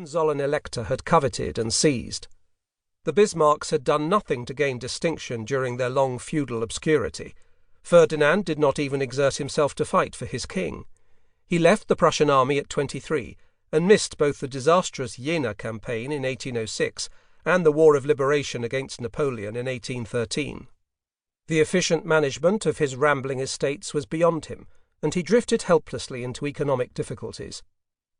Hohenzollern-Elector had coveted and seized. The Bismarcks had done nothing to gain distinction during their long feudal obscurity. Ferdinand did not even exert himself to fight for his king. He left the Prussian army at 23 and missed both the disastrous Jena campaign in 1806 and the War of Liberation against Napoleon in 1813. The efficient management of his rambling estates was beyond him, and he drifted helplessly into economic difficulties.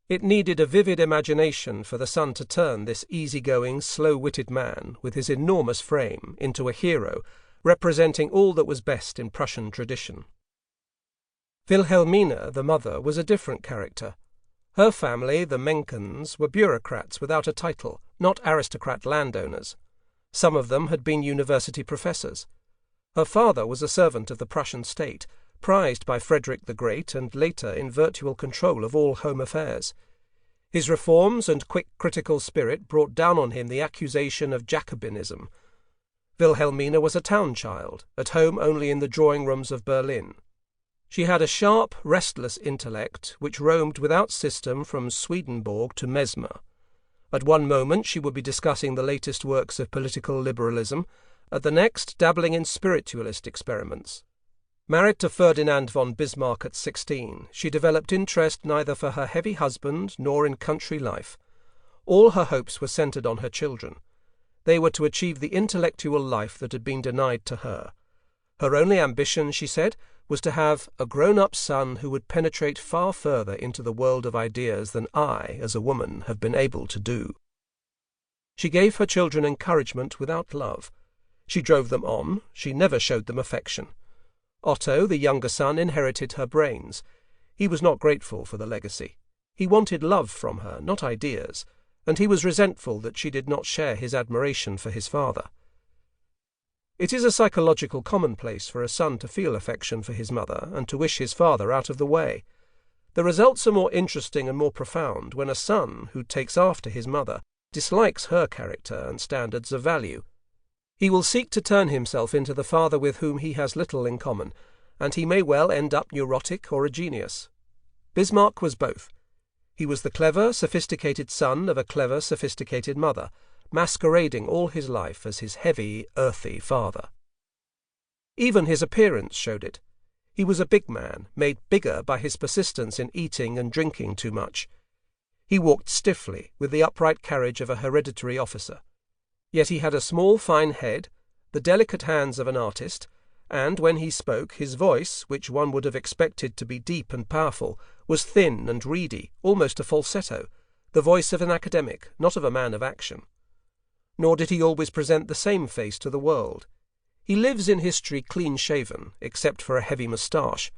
It needed a vivid imagination for the son to turn this easy-going, slow-witted man, with his enormous frame, into a hero, representing all that was best in Prussian tradition. Wilhelmina, the mother, was a different character. Her family, the Menkens, were bureaucrats without a title, not aristocrat landowners. Some of them had been university professors. Her father was a servant of the Prussian state, prized by Frederick the Great and later in virtual control of all home affairs. His reforms and quick critical spirit brought down on him the accusation of Jacobinism. Wilhelmina was a town child, at home only in the drawing-rooms of Berlin. She had a sharp, restless intellect which roamed without system from Swedenborg to Mesmer. At one moment she would be discussing the latest works of political liberalism, at the next dabbling in spiritualist experiments. Married to Ferdinand von Bismarck at 16, she developed interest neither for her heavy husband nor in country life. All her hopes were centered on her children. They were to achieve the intellectual life that had been denied to her. Her only ambition, she said, was to have a grown-up son who would penetrate far further into the world of ideas than I, as a woman, have been able to do. She gave her children encouragement without love. She drove them on, she never showed them affection. Otto, the younger son, inherited her brains. He was not grateful for the legacy. He wanted love from her, not ideas, and he was resentful that she did not share his admiration for his father. It is a psychological commonplace for a son to feel affection for his mother and to wish his father out of the way. The results are more interesting and more profound when a son, who takes after his mother, dislikes her character and standards of value. He will seek to turn himself into the father with whom he has little in common, and he may well end up neurotic or a genius. Bismarck was both. He was the clever, sophisticated son of a clever, sophisticated mother, masquerading all his life as his heavy, earthy father. Even his appearance showed it. He was a big man, made bigger by his persistence in eating and drinking too much. He walked stiffly, with the upright carriage of a hereditary officer. Yet he had a small, fine head, the delicate hands of an artist, and when he spoke, his voice, which one would have expected to be deep and powerful, was thin and reedy, almost a falsetto, the voice of an academic, not of a man of action. Nor did he always present the same face to the world. He lives in history clean-shaven, except for a heavy moustache.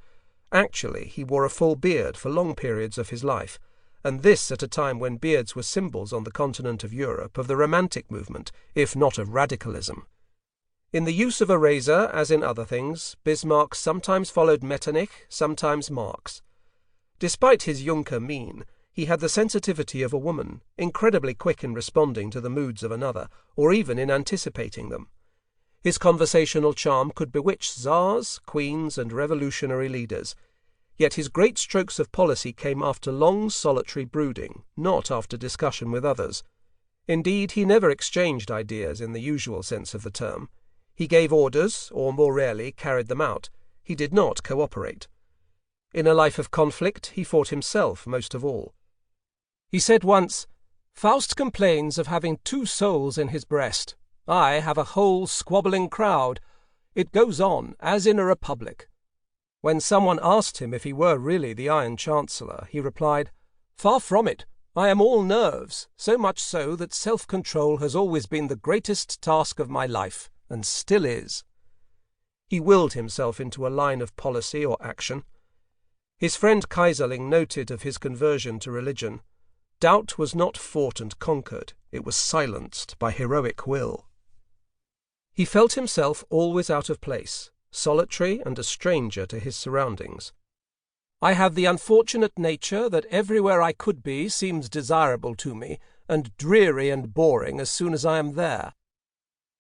Actually, he wore a full beard for long periods of his life, and this at a time when beards were symbols on the continent of Europe of the Romantic movement, if not of radicalism. In the use of a razor, as in other things, Bismarck sometimes followed Metternich, sometimes Marx. Despite his Junker mien, he had the sensitivity of a woman, incredibly quick in responding to the moods of another, or even in anticipating them. His conversational charm could bewitch czars, queens, and revolutionary leaders. Yet his great strokes of policy came after long solitary brooding, not after discussion with others. Indeed, he never exchanged ideas in the usual sense of the term. He gave orders, or more rarely carried them out. He did not cooperate. In a life of conflict, he fought himself most of all. He said once, "Faust complains of having 2 souls in his breast. I have a whole squabbling crowd. It goes on, as in a republic." When someone asked him if he were really the Iron Chancellor, he replied, "Far from it. I am all nerves, so much so that self-control has always been the greatest task of my life, and still is." He willed himself into a line of policy or action. His friend Kaiserling noted of his conversion to religion, "Doubt was not fought and conquered, it was silenced by heroic will." He felt himself always out of place, solitary and a stranger to his surroundings. "I have the unfortunate nature that everywhere I could be seems desirable to me, and dreary and boring as soon as I am there."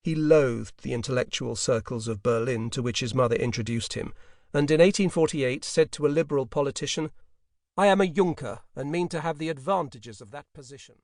He loathed the intellectual circles of Berlin to which his mother introduced him, and in 1848 said to a liberal politician, "I am a Junker, and mean to have the advantages of that position."